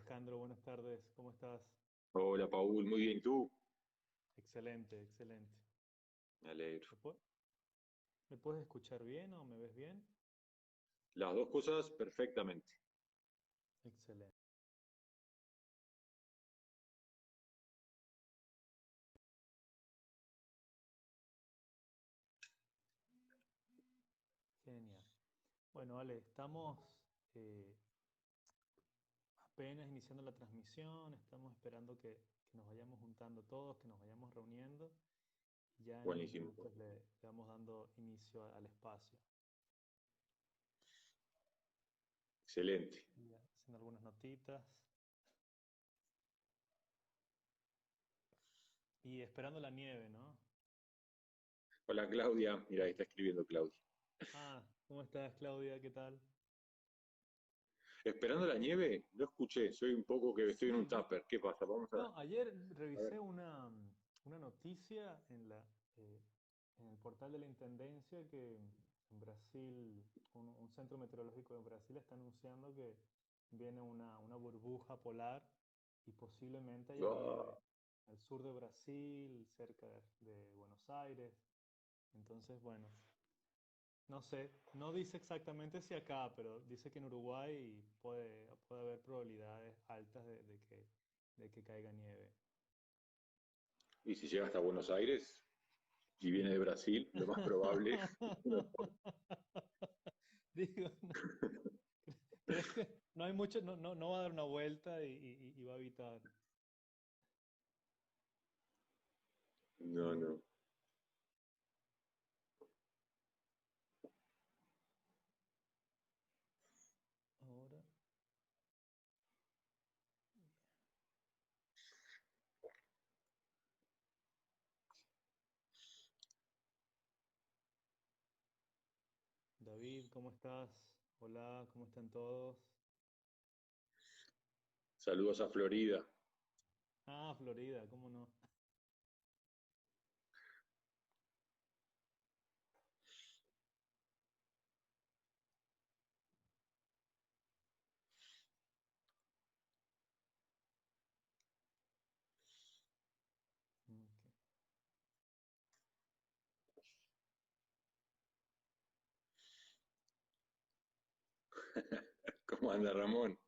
Alejandro, buenas tardes, ¿cómo estás? Hola, Paul, muy bien, ¿y tú? Excelente, excelente. Me alegro. ¿Me me puedes escuchar bien o me ves bien? Las dos cosas perfectamente. Excelente, genial. Bueno, Ale, estamos eh, apenas iniciando la transmisión, estamos esperando que nos vayamos juntando todos, que nos vayamos reuniendo y ya en unos Buenísimo. minutos le vamos dando inicio al espacio. Excelente. Y haciendo algunas notitas y esperando la nieve, ¿no? Hola, Claudia. Mira, ahí está escribiendo Claudia. Ah, ¿cómo estás, Claudia? ¿Qué tal? ¿Esperando la nieve? No escuché, soy un poco que estoy en un Sí, tupper. ¿Qué pasa? no, ayer A ver. revisé una noticia eh, en el portal de la Intendencia que en Brasil, un centro meteorológico de Brasil está anunciando que viene una burbuja polar y posiblemente haya Ah, nieve al sur de Brasil, cerca de Buenos Aires. Entonces, bueno, no sé, no dice exactamente si acá, pero dice que en Uruguay puede haber probabilidades altas de que caiga nieve. y si llega hasta Buenos Aires y viene de Brasil, lo más probable. Digo, ¿crees que no hay mucho, no va a dar una vuelta y va a evitar? No, no. Ahora, David, ¿cómo estás? Hola, ¿cómo están todos? Saludos a Florida. Ah, Florida, ¿cómo no? Ok. ¿Cómo anda Ramón?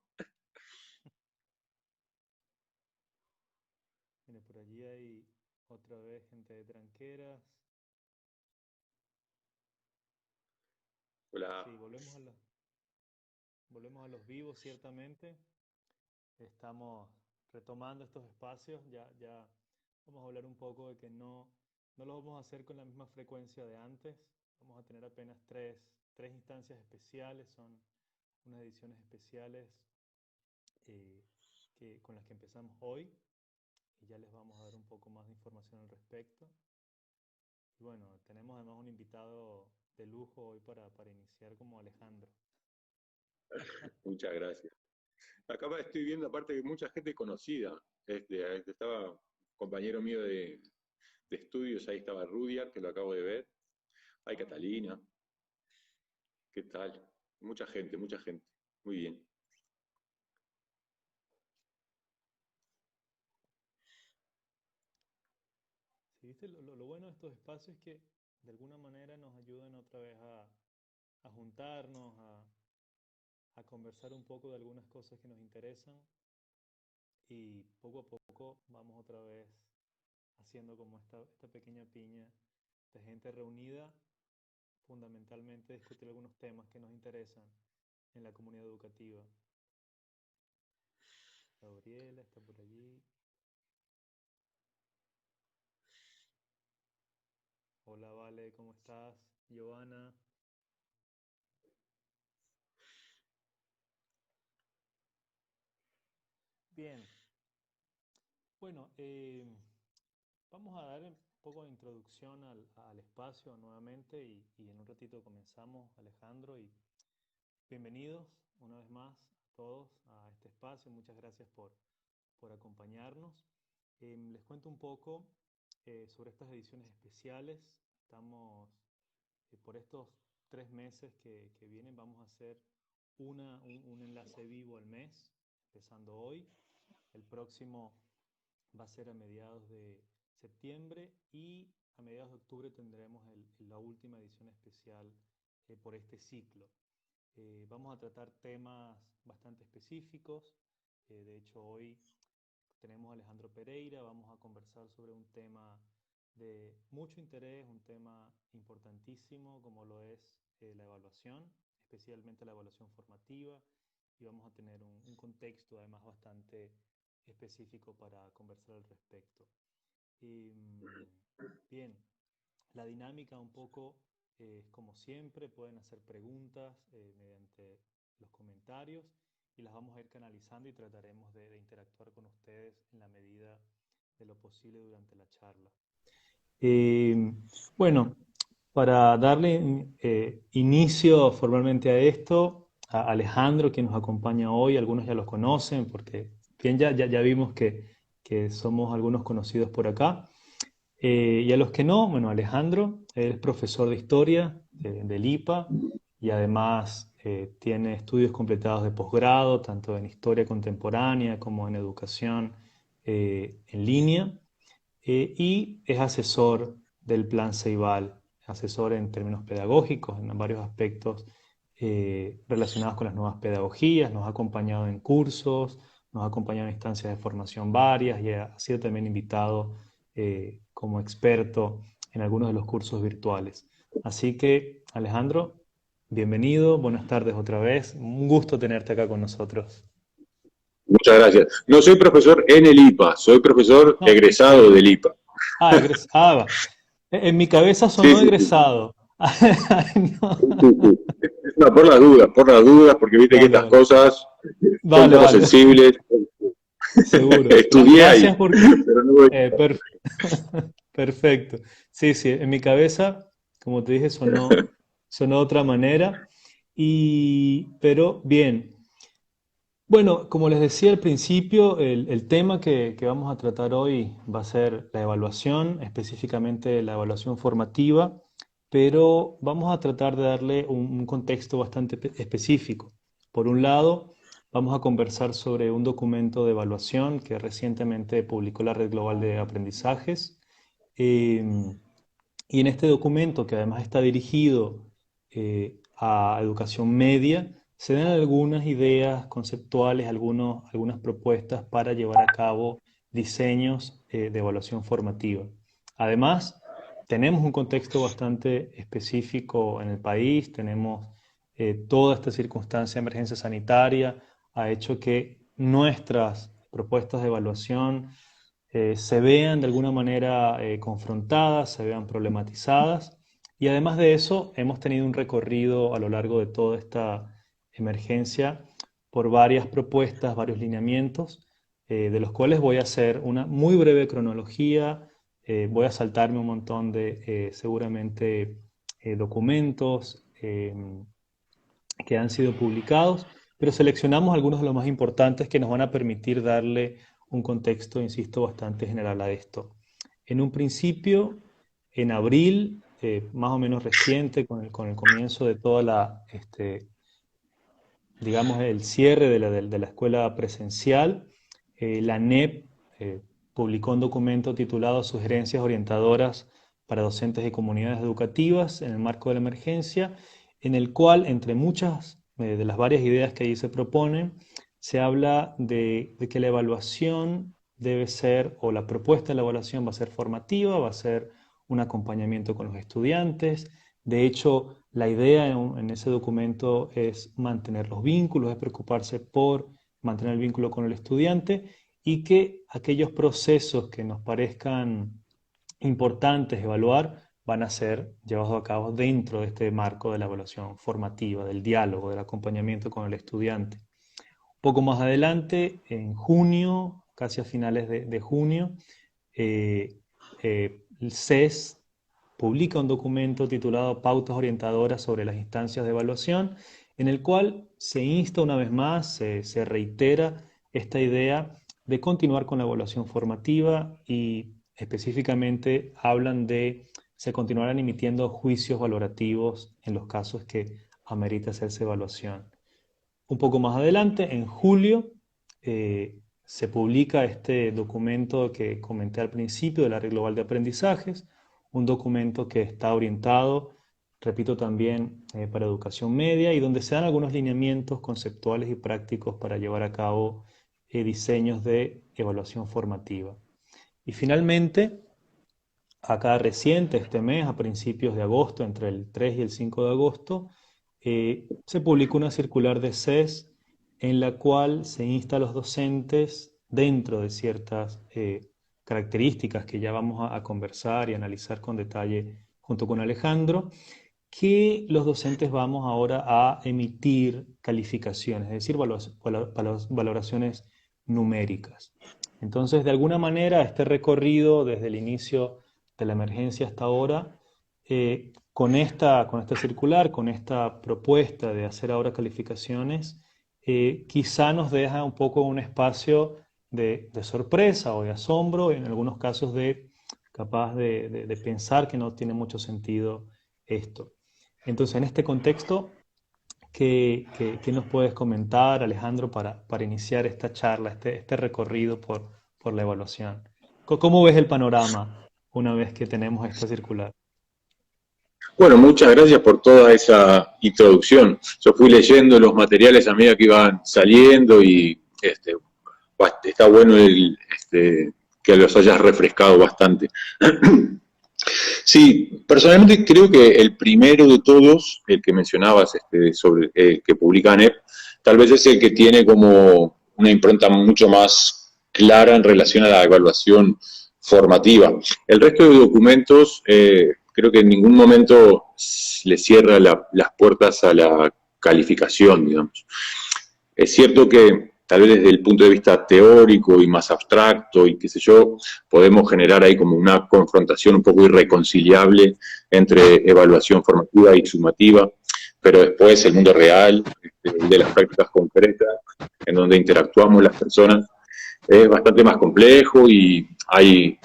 Mire, por allí hay otra vez gente de Tranqueras. Hola. Sí, volvemos a los vivos, ciertamente. Estamos retomando estos espacios. Ya vamos a hablar un poco de que no lo vamos a hacer con la misma frecuencia de antes. Vamos a tener apenas tres instancias especiales. Son unas ediciones especiales eh, con las que empezamos hoy. Y ya les vamos a dar un poco más de información al respecto. Y bueno, tenemos además un invitado de lujo hoy para iniciar como Alejandro. Muchas gracias. Acá estoy viendo, aparte de mucha gente conocida. Estaba un compañero mío de estudios, ahí estaba Rudyard, que lo acabo de ver. Hay Ah, mira. Catalina, ¿qué tal? Mucha gente, mucha gente. Muy bien. Sí, viste, lo bueno de estos espacios es que de alguna manera nos ayudan otra vez a juntarnos, a conversar un poco de algunas cosas que nos interesan y poco a poco vamos otra vez haciendo como esta pequeña piña de gente reunida, fundamentalmente discutir algunos temas que nos interesan en la comunidad educativa. Gabriela está por allí. Hola, Vale, ¿cómo estás? Giovanna. Bien, bueno, vamos a dar un poco de introducción al espacio nuevamente y en un ratito comenzamos, Alejandro, y bienvenidos una vez más a todos a este espacio. Muchas gracias por acompañarnos. Les cuento un poco sobre estas ediciones especiales. Estamos, por estos 3 meses que vienen, vamos a hacer un enlace vivo al mes. empezando hoy. El próximo va a ser a mediados de septiembre y a mediados de octubre tendremos la última edición especial por este ciclo. Vamos a tratar temas bastante específicos. De hecho, hoy tenemos a Alejandro Pereira, vamos a conversar sobre un tema de mucho interés, un tema importantísimo como lo es la evaluación, especialmente la evaluación formativa, y vamos a tener un contexto además bastante específico para conversar al respecto. Bien, la dinámica un poco es como siempre, pueden hacer preguntas mediante los comentarios y las vamos a ir canalizando y trataremos de interactuar con ustedes en la medida de lo posible durante la charla. Bueno, para darle inicio formalmente a esto, a Alejandro, quien nos acompaña hoy, algunos ya los conocen porque bien, ya vimos que somos algunos conocidos por acá. Y a los que no, bueno, Alejandro es profesor de historia del IPA y además tiene estudios completados de posgrado, tanto en historia contemporánea como en educación en línea, y es asesor del Plan Ceibal, asesor en términos pedagógicos, en varios aspectos relacionados con las nuevas pedagogías, nos ha acompañado en cursos, nos ha acompañado en instancias de formación varias y ha sido también invitado como experto en algunos de los cursos virtuales. Así que, Alejandro, bienvenido, buenas tardes otra vez, un gusto tenerte acá con nosotros. Muchas gracias. No soy profesor en el IPA, soy profesor No, egresado del IPA. egresado. En mi cabeza Sí, sonó sí, sí. egresado. No. Sí, sí. No, por las dudas, porque viste que Vale, estas vale. cosas son un Vale, poco vale. sensibles. Seguro. Estudié ahí, Gracias porque... pero no voy. eh, per- Perfecto. Sí, sí, en mi cabeza, como te dije, sonó de otra manera. Pero bien. Bueno, como les decía al principio, el tema que vamos a tratar hoy va a ser la evaluación, específicamente la evaluación formativa, pero vamos a tratar de darle un contexto bastante específico. Por un lado, vamos a conversar sobre un documento de evaluación que recientemente publicó la Red Global de Aprendizajes. Y en este documento, que además está dirigido a educación media, se dan algunas ideas conceptuales, algunas propuestas para llevar a cabo diseños de evaluación formativa. Además, tenemos un contexto bastante específico en el país, tenemos toda esta circunstancia de emergencia sanitaria, ha hecho que nuestras propuestas de evaluación se vean de alguna manera confrontadas, se vean problematizadas. Y además de eso, hemos tenido un recorrido a lo largo de toda esta emergencia por varias propuestas, varios lineamientos, de los cuales voy a hacer una muy breve cronología, voy a saltarme un montón de seguramente documentos que han sido publicados, pero seleccionamos algunos de los más importantes que nos van a permitir darle un contexto, insisto, bastante general a esto. En un principio, en abril, más o menos reciente, con el comienzo de toda digamos, el cierre de la escuela presencial, la NEP publicó un documento titulado Sugerencias orientadoras para docentes y comunidades educativas en el marco de la emergencia, en el cual, entre muchas de las varias ideas que allí se proponen, se habla de que la evaluación debe ser, o la propuesta de la evaluación va a ser formativa, va a ser un acompañamiento con los estudiantes. De hecho, la idea en ese documento es mantener los vínculos, es preocuparse por mantener el vínculo con el estudiante y que aquellos procesos que nos parezcan importantes evaluar van a ser llevados a cabo dentro de este marco de la evaluación formativa, del diálogo, del acompañamiento con el estudiante. Un poco más adelante, en junio, casi a finales de junio, el CES publica un documento titulado Pautas orientadoras sobre las instancias de evaluación, en el cual se insta una vez más, se reitera esta idea de continuar con la evaluación formativa y específicamente hablan de se continuarán emitiendo juicios valorativos en los casos que amerita hacerse evaluación. Un poco más adelante, en julio, se publica este documento que comenté al principio de la Red Global de Aprendizajes, un documento que está orientado, repito también, para educación media y donde se dan algunos lineamientos conceptuales y prácticos para llevar a cabo diseños de evaluación formativa. Y finalmente, acá reciente, este mes, a principios de agosto, entre el 3 y el 5 de agosto, se publicó una circular de CES en la cual se insta a los docentes, dentro de ciertas características que ya vamos a conversar y analizar con detalle junto con Alejandro, que los docentes vamos ahora a emitir calificaciones, es decir, valoraciones numéricas. Entonces, de alguna manera, este recorrido desde el inicio de la emergencia hasta ahora, con esta circular, con esta propuesta de hacer ahora calificaciones, quizá nos deja un poco un espacio de sorpresa o de asombro, en algunos casos capaz de pensar que no tiene mucho sentido esto. Entonces, en este contexto, ¿qué nos puedes comentar, Alejandro, para iniciar esta charla, este recorrido por la evaluación? ¿Cómo ves el panorama una vez que tenemos esta circular? Bueno, muchas gracias por toda esa introducción. Yo fui leyendo los materiales a medida que iban saliendo y está bueno que los hayas refrescado bastante. Sí, personalmente creo que el primero de todos, el que mencionabas sobre que publica ANEP, tal vez es el que tiene como una impronta mucho más clara en relación a la evaluación formativa. El resto de documentos creo que en ningún momento le cierra las puertas a la calificación, digamos. Es cierto que tal vez desde el punto de vista teórico y más abstracto y qué sé yo, podemos generar ahí como una confrontación un poco irreconciliable entre evaluación formativa y sumativa, pero después el mundo real, de las prácticas concretas, en donde interactuamos las personas, es bastante más complejo y hay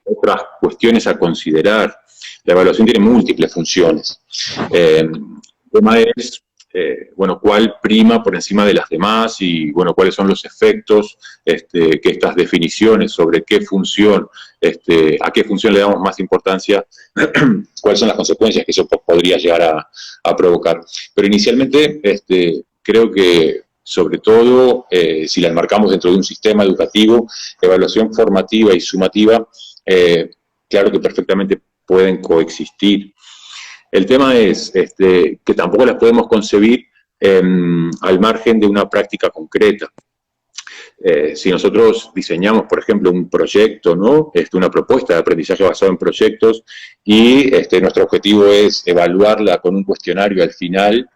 otras cuestiones a considerar. La evaluación tiene múltiples funciones. El tema es bueno, cuál prima por encima de las demás y, bueno, cuáles son los efectos que estas definiciones sobre qué función, a qué función le damos más importancia, cuáles son las consecuencias que eso podría llegar a provocar. Pero inicialmente, creo que, sobre todo, si la enmarcamos dentro de un sistema educativo, evaluación formativa y sumativa, claro que perfectamente pueden coexistir. El tema es que tampoco las podemos concebir al margen de una práctica concreta. Si nosotros diseñamos, por ejemplo, un proyecto, ¿no? Una propuesta de aprendizaje basado en proyectos y nuestro objetivo es evaluarla con un cuestionario al final,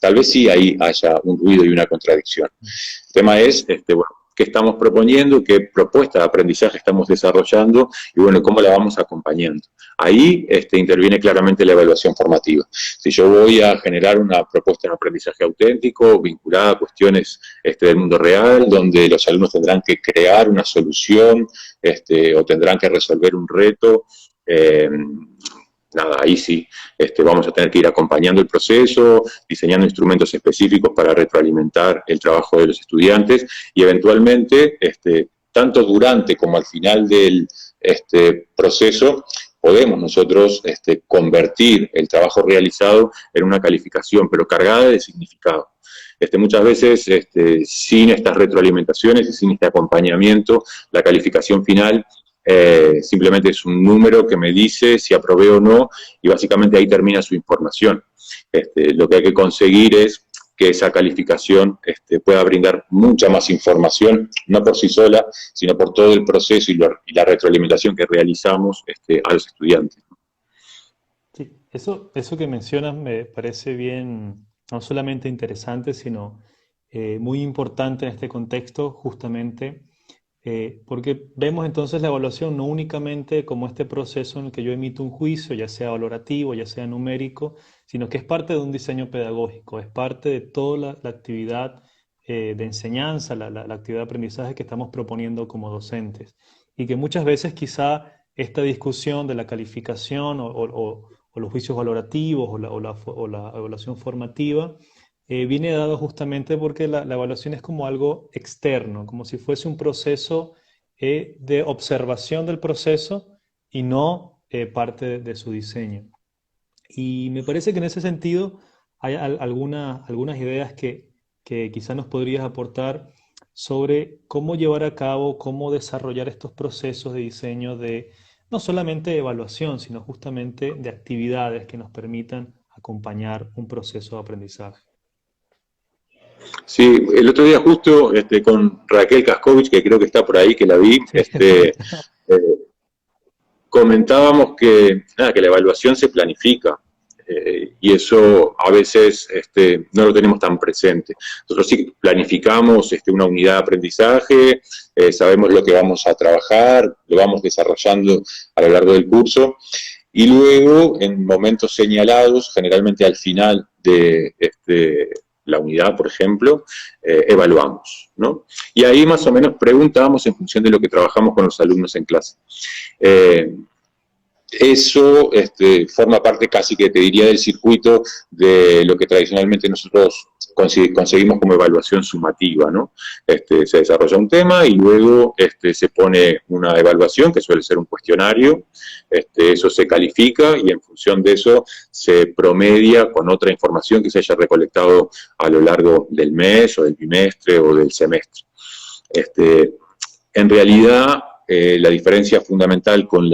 tal vez sí ahí haya un ruido y una contradicción. El tema es, bueno, qué estamos proponiendo, qué propuesta de aprendizaje estamos desarrollando y, bueno, cómo la vamos acompañando. Ahí interviene claramente la evaluación formativa. Si yo voy a generar una propuesta de aprendizaje auténtico, vinculada a cuestiones del mundo real, donde los alumnos tendrán que crear una solución o tendrán que resolver un reto, nada, ahí sí vamos a tener que ir acompañando el proceso, diseñando instrumentos específicos para retroalimentar el trabajo de los estudiantes y eventualmente, tanto durante como al final del proceso, podemos nosotros convertir el trabajo realizado en una calificación, pero cargada de significado. Muchas veces, sin estas retroalimentaciones y sin este acompañamiento, la calificación final simplemente es un número que me dice si aprobé o no, y básicamente ahí termina su información. Lo que hay que conseguir es que esa calificación pueda brindar mucha más información, no por sí sola, sino por todo el proceso y la retroalimentación que realizamos a los estudiantes. Sí, eso que mencionas me parece bien, no solamente interesante, sino muy importante en este contexto, justamente, porque vemos entonces la evaluación no únicamente como este proceso en el que yo emito un juicio, ya sea valorativo, ya sea numérico, sino que es parte de un diseño pedagógico, es parte de toda la actividad de enseñanza, la actividad de aprendizaje que estamos proponiendo como docentes. Y que muchas veces quizá esta discusión de la calificación o los juicios valorativos o la evaluación formativa viene dado justamente porque la evaluación es como algo externo, como si fuese un proceso de observación del proceso y no parte de su diseño. Y me parece que en ese sentido hay algunas ideas que quizás nos podrías aportar sobre cómo llevar a cabo, cómo desarrollar estos procesos de diseño de no solamente de evaluación, sino justamente de actividades que nos permitan acompañar un proceso de aprendizaje. Sí, el otro día justo con Raquel Kaskovich, que creo que está por ahí, que la vi, Sí, comentábamos que, nada, que la evaluación se planifica y eso a veces no lo tenemos tan presente. Nosotros sí planificamos una unidad de aprendizaje, sabemos lo que vamos a trabajar, lo vamos desarrollando a lo largo del curso y luego en momentos señalados, generalmente al final de la unidad, por ejemplo, evaluamos, ¿no? Y ahí más o menos preguntamos en función de lo que trabajamos con los alumnos en clase. Eh, eso forma parte casi que te diría del circuito de lo que tradicionalmente nosotros conseguimos como evaluación sumativa, ¿no? Se desarrolla un tema y luego se pone una evaluación que suele ser un cuestionario, eso se califica y en función de eso se promedia con otra información que se haya recolectado a lo largo del mes o del bimestre o del semestre. En realidad, la diferencia fundamental con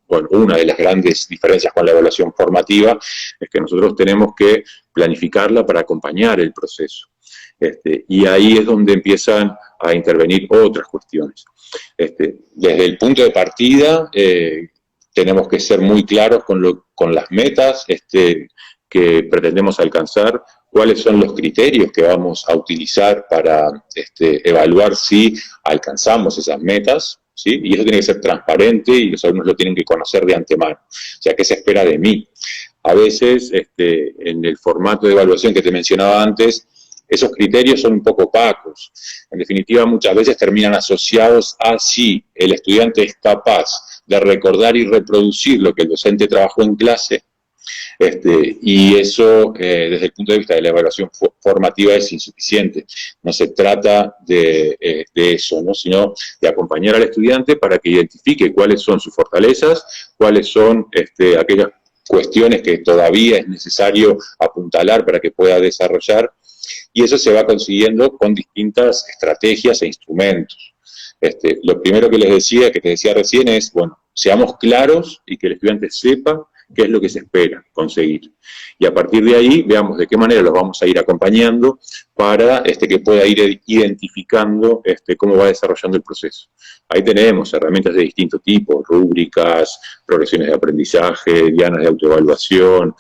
bueno, una de las grandes diferencias con la evaluación formativa es que nosotros tenemos que planificarla para acompañar el proceso. Y ahí es donde empiezan a intervenir otras cuestiones. Desde el punto de partida, tenemos que ser muy claros con las metas que pretendemos alcanzar, cuáles son los criterios que vamos a utilizar para evaluar si alcanzamos esas metas, ¿sí? Y eso tiene que ser transparente y los alumnos lo tienen que conocer de antemano. O sea, ¿qué se espera de mí? A veces, en el formato de evaluación que te mencionaba antes, esos criterios son un poco opacos. En definitiva, muchas veces terminan asociados a si el estudiante es capaz de recordar y reproducir lo que el docente trabajó en clase, y eso, desde el punto de vista de la evaluación formativa, es insuficiente. No se trata de eso, ¿no? Sino de acompañar al estudiante para que identifique cuáles son sus fortalezas, cuáles son aquellas cuestiones que todavía es necesario apuntalar para que pueda desarrollar, y eso se va consiguiendo con distintas estrategias e instrumentos. Lo primero que les decía, que te decía recién, es, bueno, seamos claros y que el estudiante sepa qué es lo que se espera conseguir. Y a partir de ahí, veamos de qué manera los vamos a ir acompañando para que pueda ir identificando cómo va desarrollando el proceso. Ahí tenemos herramientas de distinto tipo, rúbricas, progresiones de aprendizaje, dianas de autoevaluación,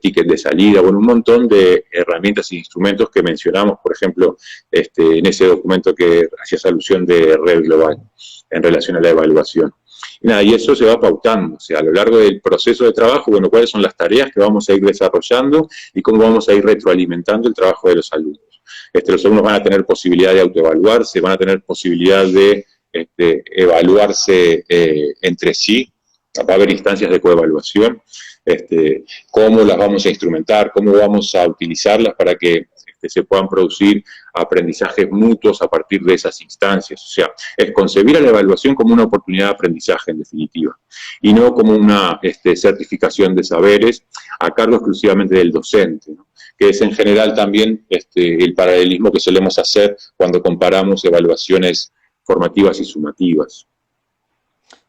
ticket de salida, bueno, un montón de herramientas e instrumentos que mencionamos, por ejemplo, en ese documento que hacías alusión de Red Global en relación a la evaluación. Y nada, y eso se va pautando, o sea, a lo largo del proceso de trabajo, bueno, cuáles son las tareas que vamos a ir desarrollando y cómo vamos a ir retroalimentando el trabajo de los alumnos. Los alumnos van a tener posibilidad de autoevaluarse, van a tener posibilidad de evaluarse entre sí, va a haber instancias de coevaluación, cómo las vamos a instrumentar, cómo vamos a utilizarlas para que se puedan producir aprendizajes mutuos a partir de esas instancias. O sea, es concebir a la evaluación como una oportunidad de aprendizaje, en definitiva, y no como una certificación de saberes a cargo exclusivamente del docente, ¿no? Que es en general también el paralelismo que solemos hacer cuando comparamos evaluaciones formativas y sumativas.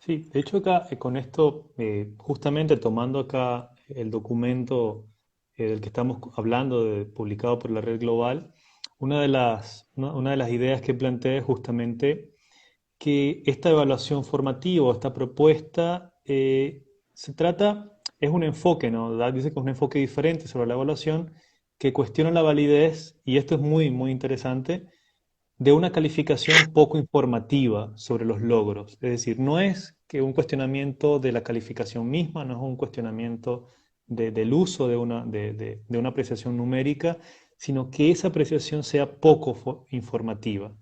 sí, de hecho acá con esto, justamente tomando acá el documento del que estamos hablando, publicado por la Red Global, una de las ideas que plantea es justamente que esta evaluación formativa, esta propuesta, es un enfoque, ¿no? Dice que es un enfoque diferente sobre la evaluación que cuestiona la validez, y esto es muy, muy interesante, de una calificación poco informativa sobre los logros. Es decir, no es que un cuestionamiento de la calificación misma, no es un cuestionamiento del uso de una apreciación numérica, sino que esa apreciación sea poco informativa,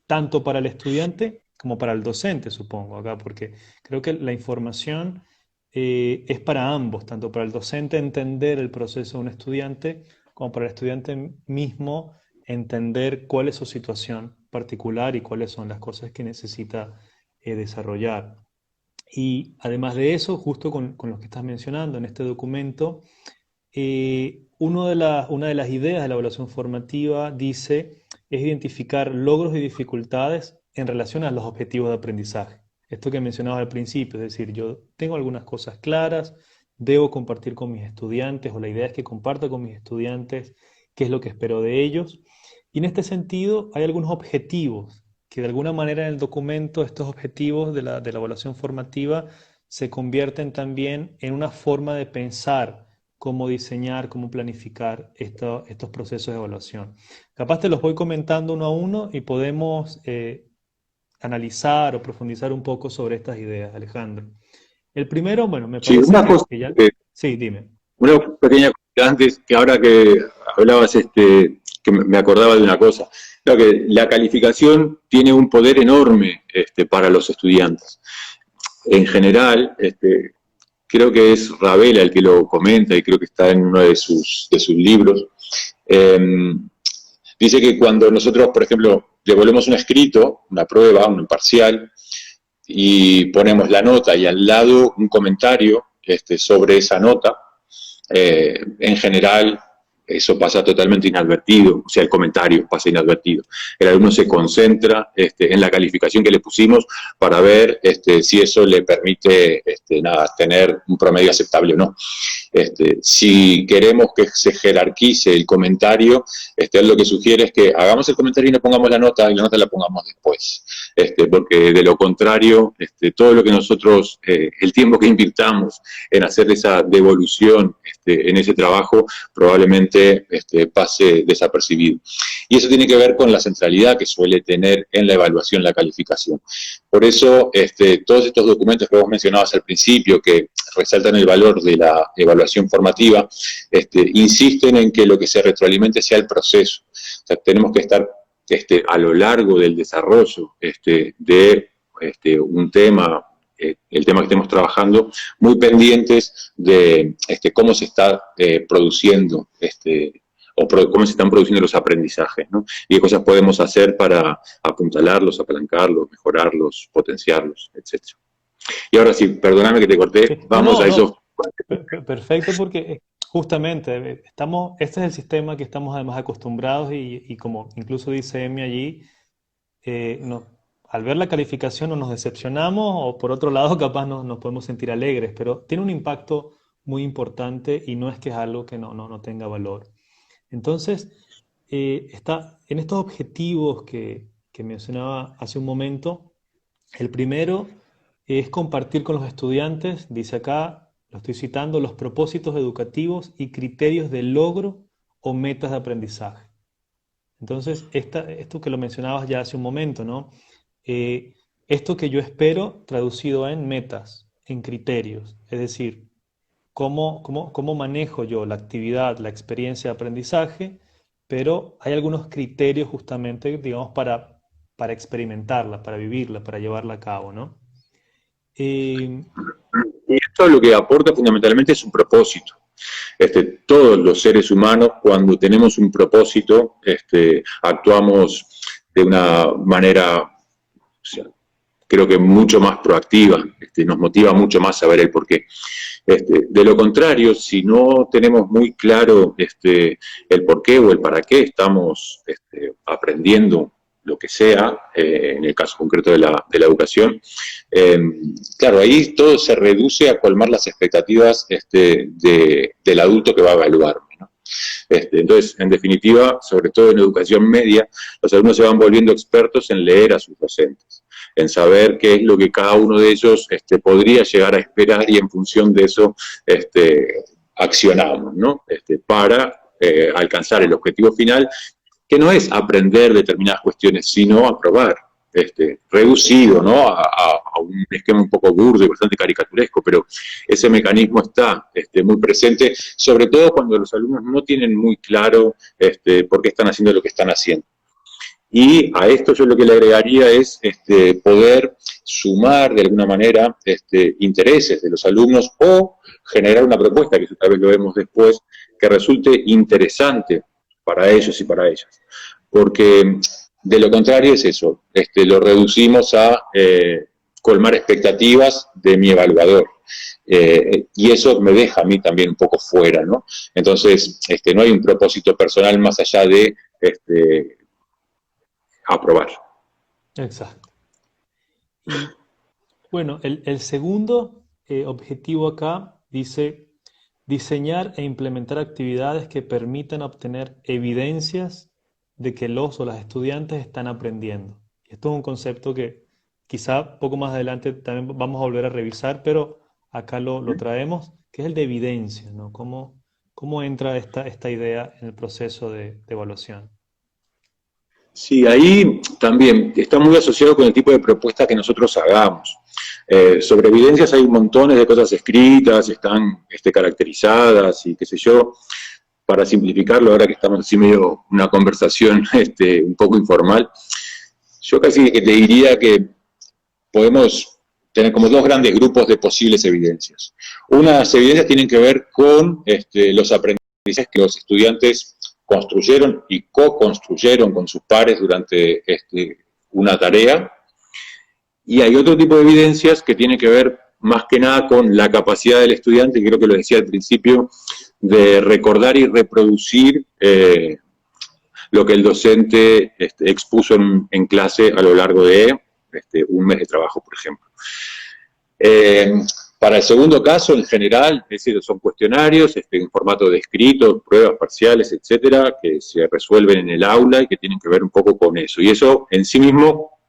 tanto para el estudiante como para el docente, supongo, acá, porque creo que la información es para ambos, tanto para el docente entender el proceso de un estudiante, como para el estudiante mismo entender cuál es su situación particular y cuáles son las cosas que necesita desarrollar. Y además de eso, justo con lo que estás mencionando en este documento, una de las ideas de la evaluación formativa dice es identificar logros y dificultades en relación a los objetivos de aprendizaje. Esto que mencionaba al principio, es decir, yo tengo algunas cosas claras, debo compartir con mis estudiantes, o la idea es que comparta con mis estudiantes qué es lo que espero de ellos. Y en este sentido hay algunos objetivos que de alguna manera en el documento, estos objetivos de la evaluación formativa se convierten también en una forma de pensar cómo diseñar, cómo planificar estos procesos de evaluación. Capaz te los voy comentando uno a uno y podemos analizar o profundizar un poco sobre estas ideas, Alejandro. El primero, bueno, me Sí, parece una cosa, que ya... Sí, dime. una pequeña cosa antes, que ahora que hablabas, que me acordaba de una cosa. Claro que la calificación tiene un poder enorme para los estudiantes. En general, creo que es Ravela el que lo comenta y creo que está en uno de sus libros. Eh, Dice que cuando nosotros, por ejemplo, devolvemos un escrito, una prueba, un parcial, y ponemos la nota y al lado un comentario sobre esa nota, en general eso pasa totalmente inadvertido, o sea, el comentario pasa inadvertido. El alumno se concentra en la calificación que le pusimos para ver si eso le permite tener un promedio aceptable o no. Si queremos que se jerarquice el comentario, lo que sugiere es que hagamos el comentario y no pongamos la nota, y la nota la pongamos después. Porque de lo contrario, todo lo que nosotros, el tiempo que invirtamos en hacer esa devolución en ese trabajo, probablemente pase desapercibido. Y eso tiene que ver con la centralidad que suele tener en la evaluación la calificación. Por eso, todos estos documentos que vos mencionabas al principio, que resaltan el valor de la evaluación formativa, insisten en que lo que se retroalimente sea el proceso. O sea, tenemos que estar a lo largo del desarrollo de un tema, el tema que estemos trabajando, muy pendientes de cómo se está produciendo cómo se están produciendo los aprendizajes, ¿no? Y qué cosas podemos hacer para apuntalarlos, apalancarlos, mejorarlos, potenciarlos, etc. Y ahora sí, perdóname que te corté, Sí. vamos a eso. Perfecto, porque justamente este es el sistema que estamos además acostumbrados y como incluso dice Emi allí, al ver la calificación no nos decepcionamos o por otro lado capaz nos podemos sentir alegres, pero tiene un impacto muy importante y no es que es algo que no tenga valor. Entonces, está en estos objetivos que mencionaba hace un momento, el primero es compartir con los estudiantes, dice acá, lo estoy citando, los propósitos educativos y criterios de logro o metas de aprendizaje. Entonces, esto que lo mencionabas ya hace un momento, ¿no? Esto que yo espero traducido en metas, en criterios, es decir, cómo manejo yo la actividad, la experiencia de aprendizaje, pero hay algunos criterios justamente, digamos, para experimentarla, para vivirla, para llevarla a cabo, ¿no? Eh, Y esto lo que aporta fundamentalmente es un propósito. Todos los seres humanos, cuando tenemos un propósito, actuamos de una manera, o sea, creo que mucho más proactiva, nos motiva mucho más saber el porqué. De lo contrario, si no tenemos muy claro el porqué o el para qué estamos aprendiendo lo que sea, en el caso concreto de la educación, claro, ahí todo se reduce a colmar las expectativas del adulto que va a evaluarme, ¿no? Entonces, en definitiva, sobre todo en educación media, los alumnos se van volviendo expertos en leer a sus docentes, en saber qué es lo que cada uno de ellos podría llegar a esperar y en función de eso accionamos, ¿no? Para alcanzar el objetivo final, que no es aprender determinadas cuestiones, sino aprobar. Reducido, ¿no? A un esquema un poco burdo y bastante caricaturesco, pero ese mecanismo está muy presente, sobre todo cuando los alumnos no tienen muy claro por qué están haciendo lo que están haciendo. Y a esto yo lo que le agregaría es poder sumar de alguna manera intereses de los alumnos o generar una propuesta, que eso tal vez lo vemos después, que resulte interesante para ellos y para ellas. Porque de lo contrario es eso, lo reducimos a colmar expectativas de mi evaluador. Y eso me deja a mí también un poco fuera, ¿no? Entonces, no hay un propósito personal más allá de aprobar. Exacto. Y bueno, el segundo objetivo acá dice diseñar e implementar actividades que permitan obtener evidencias de que los o las estudiantes están aprendiendo. Y esto es un concepto que quizá poco más adelante también vamos a volver a revisar, pero acá lo traemos, que es el de evidencia, ¿no? ¿Cómo entra esta idea en el proceso de evaluación? Sí, ahí también está muy asociado con el tipo de propuesta que nosotros hagamos. Sobre evidencias hay montones de cosas escritas, están caracterizadas y qué sé yo. Para simplificarlo, ahora que estamos así medio una conversación un poco informal, yo casi que te diría que podemos tener como dos grandes grupos de posibles evidencias. Unas evidencias tienen que ver con los aprendizajes que los estudiantes construyeron y co-construyeron con sus pares durante una tarea. Y hay otro tipo de evidencias que tiene que ver más que nada con la capacidad del estudiante, y creo que lo decía al principio, de recordar y reproducir lo que el docente expuso en clase a lo largo de un mes de trabajo, por ejemplo. Eh, para el segundo caso, en general, es decir, son cuestionarios en formato de escrito, pruebas parciales, etcétera, que se resuelven en el aula y que tienen que ver un poco con eso. Y eso en sí mismo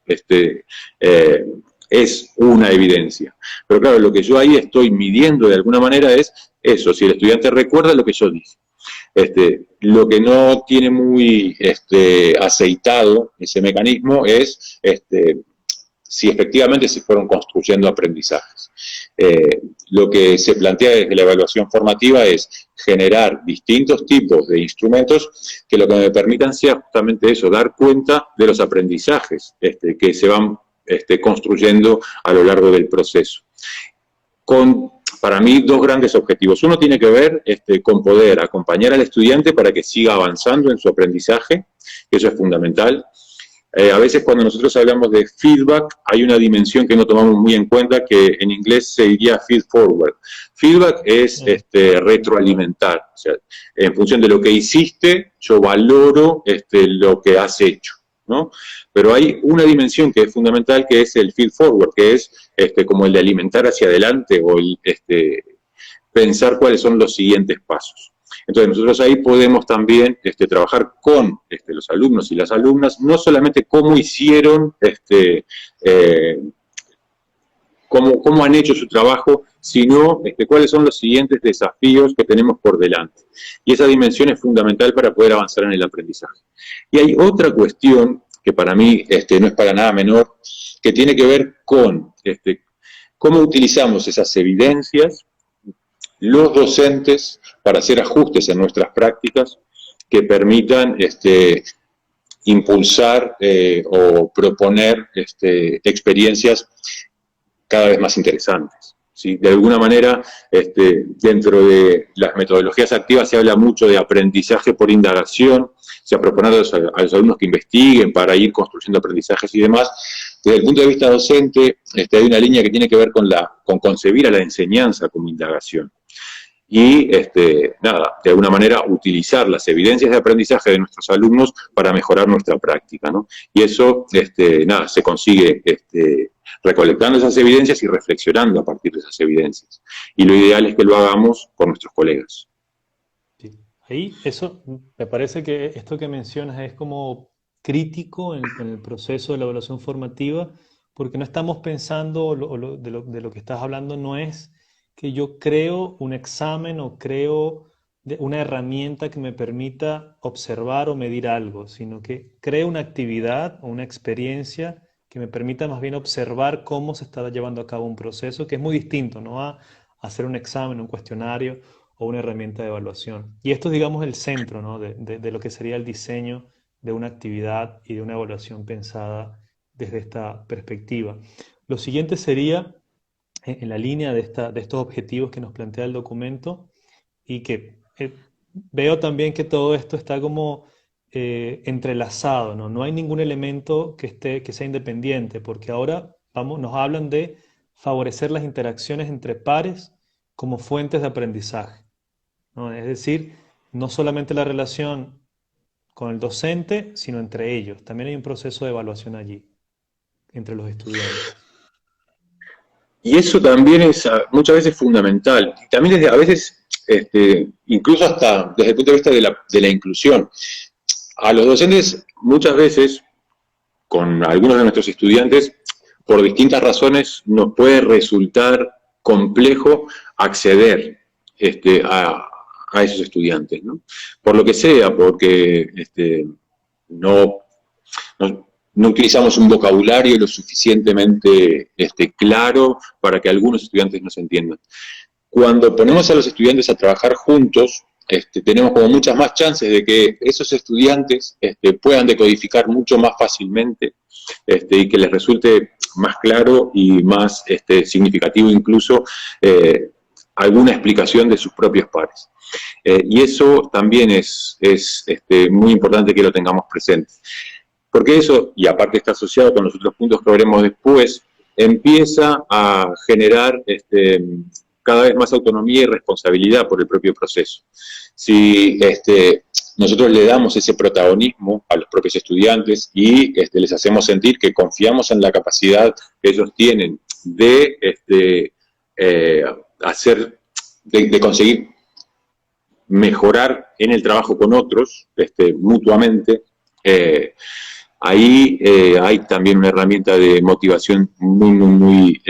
es una evidencia. Pero claro, lo que yo ahí estoy midiendo de alguna manera es eso, si el estudiante recuerda lo que yo dije. Lo que no tiene muy aceitado ese mecanismo es si efectivamente se fueron construyendo aprendizajes. Lo que se plantea desde la evaluación formativa es generar distintos tipos de instrumentos que lo que me permitan sea justamente eso, dar cuenta de los aprendizajes que se van construyendo a lo largo del proceso. Con, para mí, dos grandes objetivos. Uno tiene que ver con poder acompañar al estudiante para que siga avanzando en su aprendizaje, que eso es fundamental. A veces cuando nosotros hablamos de feedback, hay una dimensión que no tomamos muy en cuenta, que en inglés se diría feed forward. Feedback es retroalimentar. O sea, en función de lo que hiciste, yo valoro lo que has hecho, ¿no? Pero hay una dimensión que es fundamental, que es el feed forward, que es como el de alimentar hacia adelante o el pensar cuáles son los siguientes pasos. Entonces nosotros ahí podemos también trabajar con los alumnos y las alumnas, no solamente cómo hicieron, cómo han hecho su trabajo, sino cuáles son los siguientes desafíos que tenemos por delante. Y esa dimensión es fundamental para poder avanzar en el aprendizaje. Y hay otra cuestión que para mí no es para nada menor, que tiene que ver con cómo utilizamos esas evidencias los docentes para hacer ajustes en nuestras prácticas que permitan impulsar o proponer experiencias cada vez más interesantes. ¿Sí? De alguna manera, dentro de las metodologías activas se habla mucho de aprendizaje por indagación, se ha propuesto a los alumnos que investiguen para ir construyendo aprendizajes y demás. Desde el punto de vista docente, hay una línea que tiene que ver con concebir a la enseñanza como indagación. Y, nada, de alguna manera utilizar las evidencias de aprendizaje de nuestros alumnos para mejorar nuestra práctica, ¿no? Y eso, nada, se consigue recolectando esas evidencias y reflexionando a partir de esas evidencias. Y lo ideal es que lo hagamos con nuestros colegas. Sí. Ahí eso me parece que esto que mencionas es como crítico en el proceso de la evaluación formativa, porque no estamos pensando, de lo que estás hablando no es que yo creo un examen o creo una herramienta que me permita observar o medir algo, sino que creo una actividad o una experiencia que me permita más bien observar cómo se está llevando a cabo un proceso, que es muy distinto, ¿no? A hacer un examen, un cuestionario o una herramienta de evaluación. Y esto es, digamos, el centro, ¿no? de lo que sería el diseño de una actividad y de una evaluación pensada desde esta perspectiva. Lo siguiente sería, en la línea de estos objetivos que nos plantea el documento y que veo también que todo esto está como entrelazado, ¿no? No hay ningún elemento que sea independiente, porque ahora nos hablan de favorecer las interacciones entre pares como fuentes de aprendizaje, ¿no? Es decir, no solamente la relación con el docente, sino entre ellos. También hay un proceso de evaluación allí, entre los estudiantes. Y eso también es muchas veces fundamental. Y también a veces, incluso hasta desde el punto de vista de la inclusión. A los docentes muchas veces, con algunos de nuestros estudiantes, por distintas razones nos puede resultar complejo acceder a esos estudiantes, ¿no? Por lo que sea, porque no, no utilizamos un vocabulario lo suficientemente claro para que algunos estudiantes nos entiendan. Cuando ponemos a los estudiantes a trabajar juntos, tenemos como muchas más chances de que esos estudiantes puedan decodificar mucho más fácilmente y que les resulte más claro y más significativo incluso alguna explicación de sus propios pares. Y eso también es muy importante que lo tengamos presente. Porque eso, y aparte está asociado con los otros puntos que veremos después, empieza a generar cada vez más autonomía y responsabilidad por el propio proceso. Si nosotros le damos ese protagonismo a los propios estudiantes y les hacemos sentir que confiamos en la capacidad que ellos tienen de de conseguir mejorar en el trabajo con otros mutuamente, ahí hay también una herramienta de motivación muy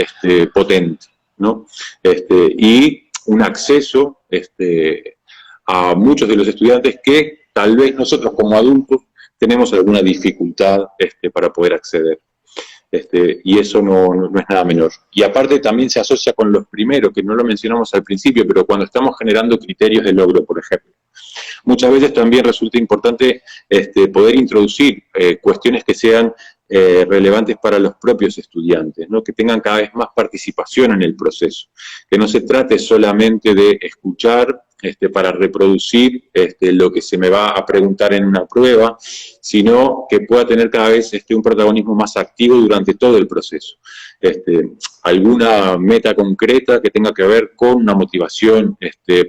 potente, ¿no? Y un acceso a muchos de los estudiantes que tal vez nosotros como adultos tenemos alguna dificultad para poder acceder. Y eso no es nada menor. Y aparte también se asocia con los primeros, que no lo mencionamos al principio, pero cuando estamos generando criterios de logro, por ejemplo. Muchas veces también resulta importante poder introducir cuestiones que sean relevantes para los propios estudiantes, ¿no? Que tengan cada vez más participación en el proceso, que no se trate solamente de escuchar para reproducir lo que se me va a preguntar en una prueba, sino que pueda tener cada vez un protagonismo más activo durante todo el proceso. Alguna meta concreta que tenga que ver con una motivación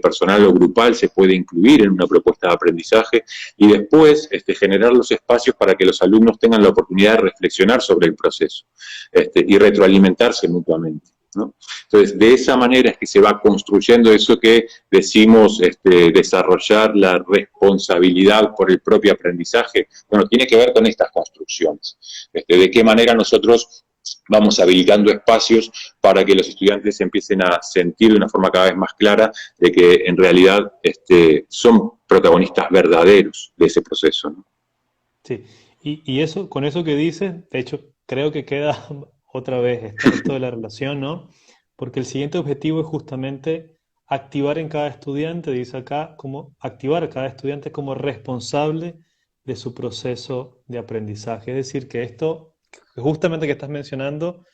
personal o grupal se puede incluir en una propuesta de aprendizaje y después generar los espacios para que los alumnos tengan la oportunidad de reflexionar sobre el proceso y retroalimentarse mutuamente, ¿no? Entonces, de esa manera es que se va construyendo eso que decimos desarrollar la responsabilidad por el propio aprendizaje. Bueno, tiene que ver con estas construcciones. De qué manera nosotros vamos habilitando espacios para que los estudiantes empiecen a sentir de una forma cada vez más clara de que en realidad son protagonistas verdaderos de ese proceso, ¿no? Sí, y eso, con eso que dices, de hecho, creo que queda otra vez esto de la relación, ¿no? Porque el siguiente objetivo es justamente activar en cada estudiante, dice acá, como activar a cada estudiante como responsable de su proceso de aprendizaje. Es decir, que esto, justamente que estás mencionando,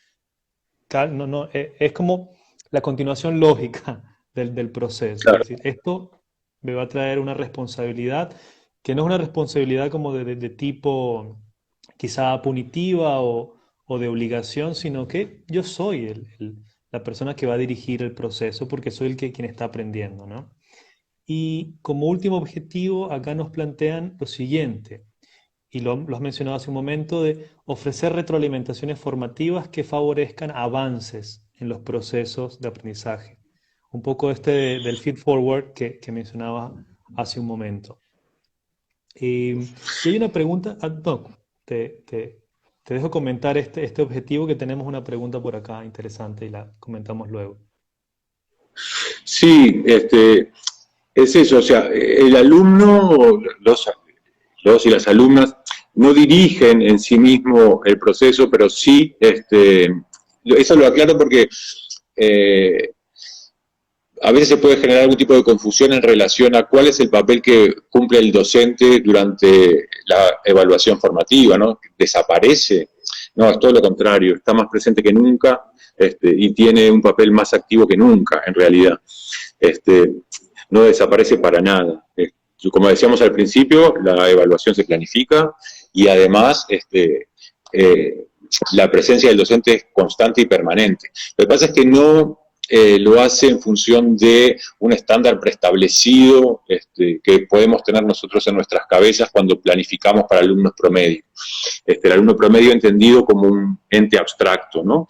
es como la continuación lógica del proceso. Es Claro. decir, esto me va a traer una responsabilidad que no es una responsabilidad como de tipo quizá punitiva o de obligación, sino que yo soy la persona que va a dirigir el proceso porque soy quien está aprendiendo, ¿no? Y como último objetivo, acá nos plantean lo siguiente, y lo has mencionado hace un momento, de ofrecer retroalimentaciones formativas que favorezcan avances en los procesos de aprendizaje. Un poco del feed forward que mencionaba hace un momento. Y hay una pregunta, no, te dejo comentar este objetivo, que tenemos una pregunta por acá interesante y la comentamos luego. Sí, es eso, o sea, el alumno, los y las alumnas no dirigen en sí mismo el proceso, pero sí, eso lo aclaro porque a veces se puede generar algún tipo de confusión en relación a cuál es el papel que cumple el docente durante la evaluación formativa, ¿no? ¿Desaparece? No, es todo lo contrario, está más presente que nunca y tiene un papel más activo que nunca, en realidad. No desaparece para nada. como decíamos al principio, la evaluación se planifica y además la presencia del docente es constante y permanente. Lo que pasa es que no lo hace en función de un estándar preestablecido que podemos tener nosotros en nuestras cabezas cuando planificamos para alumnos promedio. El alumno promedio entendido como un ente abstracto, ¿no?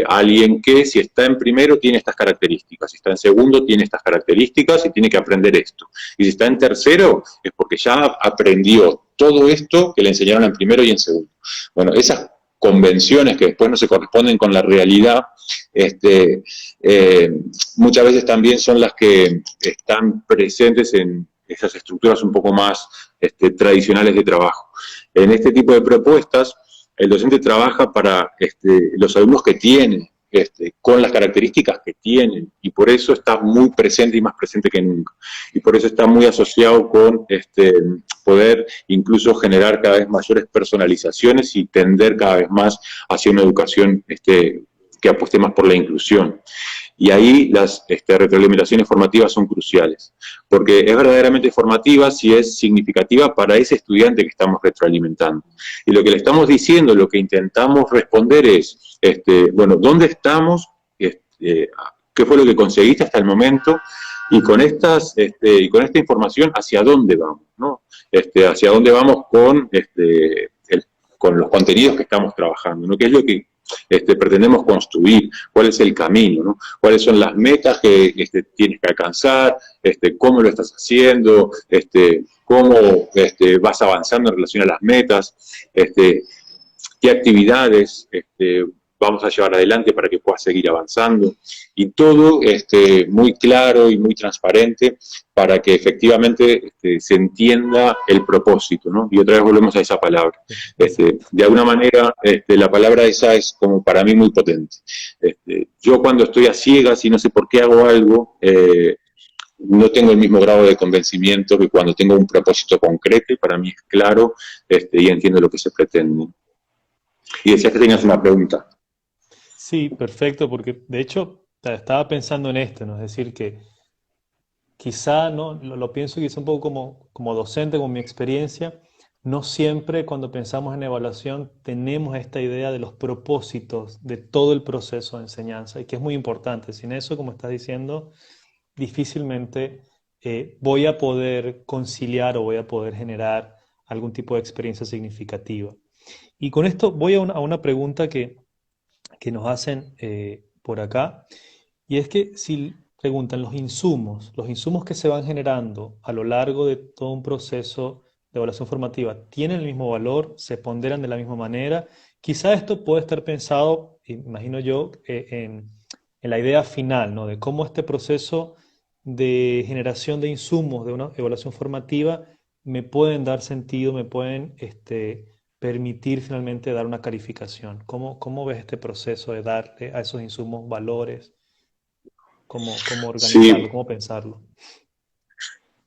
Alguien que si está en primero tiene estas características, si está en segundo tiene estas características y tiene que aprender esto. Y si está en tercero es porque ya aprendió todo esto que le enseñaron en primero y en segundo. Bueno, esas convenciones que después no se corresponden con la realidad, muchas veces también son las que están presentes en esas estructuras un poco más tradicionales de trabajo. En este tipo de propuestas, el docente trabaja para los alumnos que tiene, con las características que tienen, y por eso está muy presente y más presente que nunca. Y por eso está muy asociado con poder incluso generar cada vez mayores personalizaciones y tender cada vez más hacia una educación que apueste más por la inclusión. Y ahí las retroalimentaciones formativas son cruciales, porque es verdaderamente formativa si es significativa para ese estudiante que estamos retroalimentando. Y lo que le estamos diciendo, lo que intentamos responder es, bueno, ¿dónde estamos? ¿Qué fue lo que conseguiste hasta el momento? Y con esta información, ¿hacia dónde vamos? ¿No? ¿Hacia dónde vamos con los contenidos que estamos trabajando? ¿No? ¿Qué es lo que pretendemos construir? ¿Cuál es el camino? ¿No? ¿Cuáles son las metas que tienes que alcanzar? ¿Cómo lo estás haciendo? ¿Cómo vas avanzando en relación a las metas? ¿Qué actividades vamos a llevar adelante para que puedas seguir avanzando? Y todo muy claro y muy transparente para que efectivamente se entienda el propósito, ¿no? Y otra vez volvemos a esa palabra. De alguna manera, la palabra esa es como para mí muy potente. Yo cuando estoy a ciegas y no sé por qué hago algo, no tengo el mismo grado de convencimiento que cuando tengo un propósito concreto y para mí es claro y entiendo lo que se pretende. Y decías que tenías una pregunta. Sí, perfecto, porque de hecho estaba pensando en esto, ¿no? Es decir, que quizá, ¿no? Lo pienso quizá un poco como docente, con mi experiencia, no siempre cuando pensamos en evaluación tenemos esta idea de los propósitos de todo el proceso de enseñanza, y que es muy importante. Sin eso, como estás diciendo, difícilmente voy a poder conciliar o voy a poder generar algún tipo de experiencia significativa. Y con esto voy a una pregunta que nos hacen por acá, y es que si preguntan los insumos que se van generando a lo largo de todo un proceso de evaluación formativa, ¿tienen el mismo valor? ¿Se ponderan de la misma manera? Quizá esto puede estar pensado, imagino yo, en la idea final, ¿no? De cómo este proceso de generación de insumos de una evaluación formativa me pueden dar sentido, me pueden permitir finalmente dar una calificación. ¿Cómo ves este proceso de darle a esos insumos valores? ¿Cómo organizarlo? Sí, ¿Cómo pensarlo?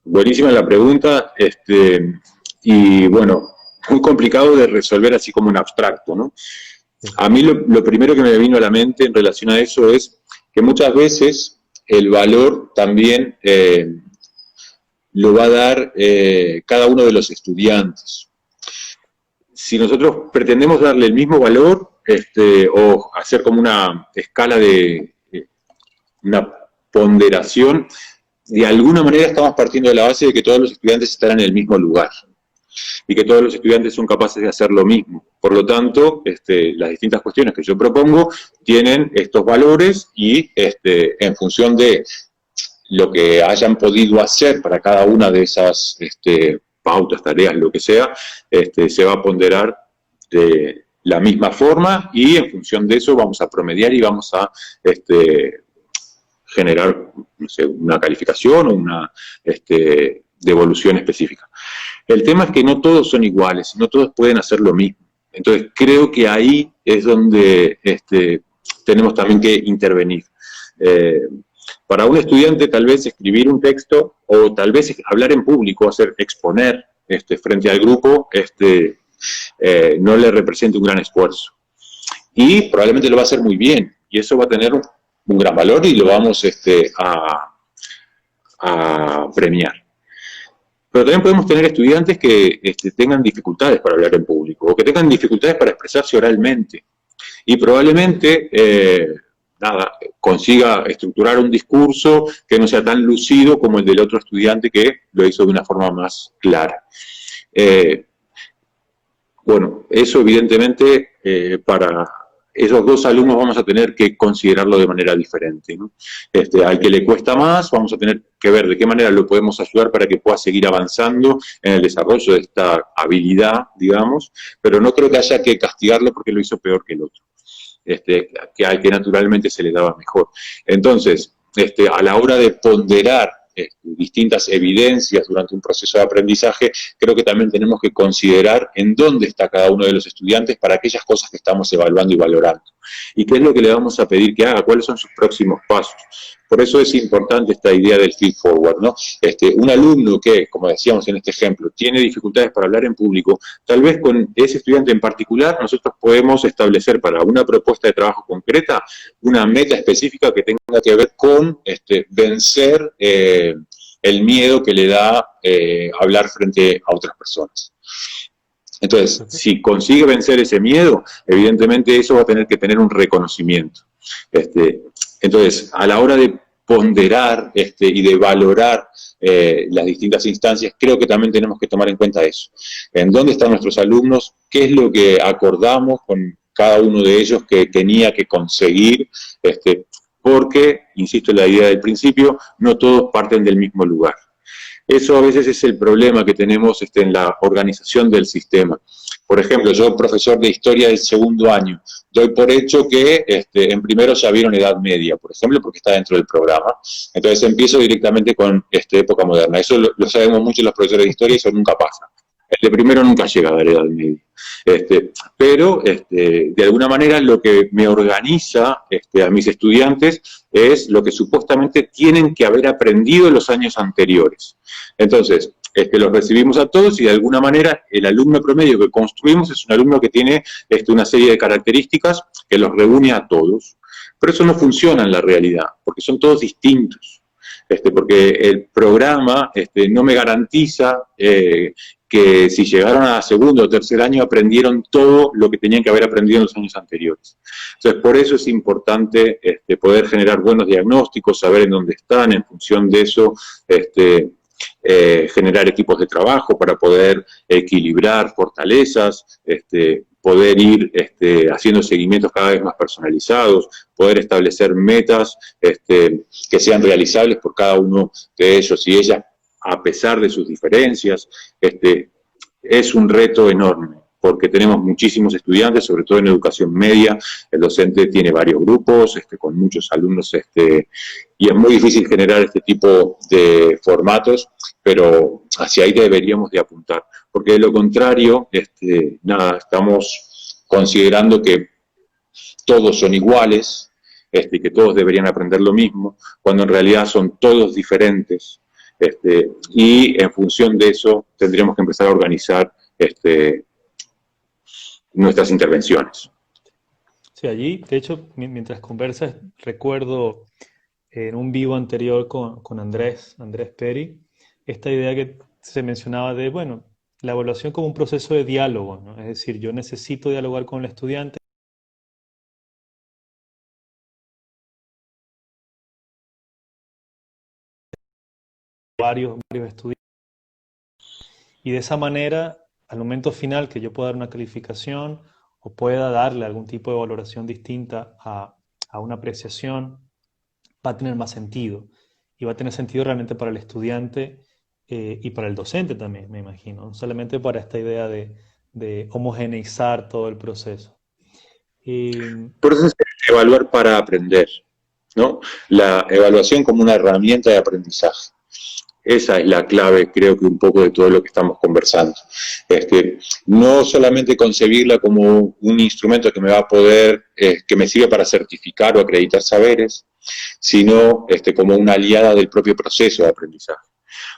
buenísima la pregunta, y bueno, muy complicado de resolver así como en abstracto, ¿no? Sí. A mí lo primero que me vino a la mente en relación a eso es que muchas veces el valor también lo va a dar cada uno de los estudiantes. Si nosotros pretendemos darle el mismo valor o hacer como una escala de una ponderación, de alguna manera estamos partiendo de la base de que todos los estudiantes estarán en el mismo lugar y que todos los estudiantes son capaces de hacer lo mismo. Por lo tanto, las distintas cuestiones que yo propongo tienen estos valores y en función de lo que hayan podido hacer para cada una de esas pautas, tareas, lo que sea, se va a ponderar de la misma forma y en función de eso vamos a promediar y vamos a generar, no sé, una calificación o una devolución específica. El tema es que no todos son iguales, no todos pueden hacer lo mismo. Entonces creo que ahí es donde tenemos también que intervenir. Para un estudiante tal vez escribir un texto o tal vez hablar en público, exponer frente al grupo, no le representa un gran esfuerzo. Y probablemente lo va a hacer muy bien y eso va a tener un gran valor y lo vamos a premiar. Pero también podemos tener estudiantes que tengan dificultades para hablar en público o que tengan dificultades para expresarse oralmente. Y probablemente, nada, consiga estructurar un discurso que no sea tan lucido como el del otro estudiante que lo hizo de una forma más clara. Bueno, eso evidentemente para esos dos alumnos vamos a tener que considerarlo de manera diferente, ¿no? Al que le cuesta más, vamos a tener que ver de qué manera lo podemos ayudar para que pueda seguir avanzando en el desarrollo de esta habilidad, digamos, pero no creo que haya que castigarlo porque lo hizo peor que el otro, que al que naturalmente se le daba mejor. Entonces, a la hora de ponderar distintas evidencias durante un proceso de aprendizaje, creo que también tenemos que considerar en dónde está cada uno de los estudiantes para aquellas cosas que estamos evaluando y valorando. Y qué es lo que le vamos a pedir que haga, cuáles son sus próximos pasos. Por eso es importante esta idea del feed forward, ¿no? Un alumno que, como decíamos en este ejemplo, tiene dificultades para hablar en público, tal vez con ese estudiante en particular nosotros podemos establecer para una propuesta de trabajo concreta una meta específica que tenga que ver con vencer el miedo que le da hablar frente a otras personas. Entonces, si consigue vencer ese miedo, evidentemente eso va a tener que tener un reconocimiento. Entonces, a la hora de ponderar y de valorar las distintas instancias, creo que también tenemos que tomar en cuenta eso. En dónde están nuestros alumnos, qué es lo que acordamos con cada uno de ellos que tenía que conseguir, porque, insisto en la idea del principio, no todos parten del mismo lugar. Eso a veces es el problema que tenemos en la organización del sistema. Por ejemplo, yo, profesor de historia del segundo año, doy por hecho que en primero ya vieron Edad Media, por ejemplo, porque está dentro del programa. Entonces empiezo directamente con época moderna. Eso lo sabemos mucho los profesores de historia y eso nunca pasa. El de primero nunca llega a dar Edad Media. Pero, de alguna manera, lo que me organiza a mis estudiantes es lo que supuestamente tienen que haber aprendido en los años anteriores. Entonces, los recibimos a todos y de alguna manera el alumno promedio que construimos es un alumno que tiene una serie de características que los reúne a todos. Pero eso no funciona en la realidad, porque son todos distintos. Porque el programa no me garantiza que si llegaron a segundo o tercer año aprendieron todo lo que tenían que haber aprendido en los años anteriores. Entonces, por eso es importante poder generar buenos diagnósticos, saber en dónde están, en función de eso, generar equipos de trabajo para poder equilibrar fortalezas, poder ir haciendo seguimientos cada vez más personalizados, poder establecer metas que sean realizables por cada uno de ellos y ellas, a pesar de sus diferencias. Es un reto enorme, porque tenemos muchísimos estudiantes, sobre todo en educación media. El docente tiene varios grupos, con muchos alumnos, y es muy difícil generar este tipo de formatos, pero hacia ahí deberíamos de apuntar, porque de lo contrario, nada, estamos considerando que todos son iguales, que todos deberían aprender lo mismo, cuando en realidad son todos diferentes, y en función de eso tendríamos que empezar a organizar nuestras intervenciones. Sí, allí, de hecho, mientras conversas, recuerdo en un vivo anterior con Andrés Peri, esta idea que se mencionaba de, bueno, la evaluación como un proceso de diálogo, ¿no? Es decir, yo necesito dialogar con el estudiante, varios estudiantes, y de esa manera, al momento final que yo pueda dar una calificación o pueda darle algún tipo de valoración distinta a una apreciación, va a tener más sentido. Y va a tener sentido realmente para el estudiante y para el docente también, me imagino. No solamente para esta idea de homogeneizar todo el proceso. Por eso es evaluar para aprender, ¿no? La evaluación como una herramienta de aprendizaje. Esa es la clave, creo que un poco de todo lo que estamos conversando. No solamente concebirla como un instrumento que me va a poder, que me sirve para certificar o acreditar saberes, sino como una aliada del propio proceso de aprendizaje.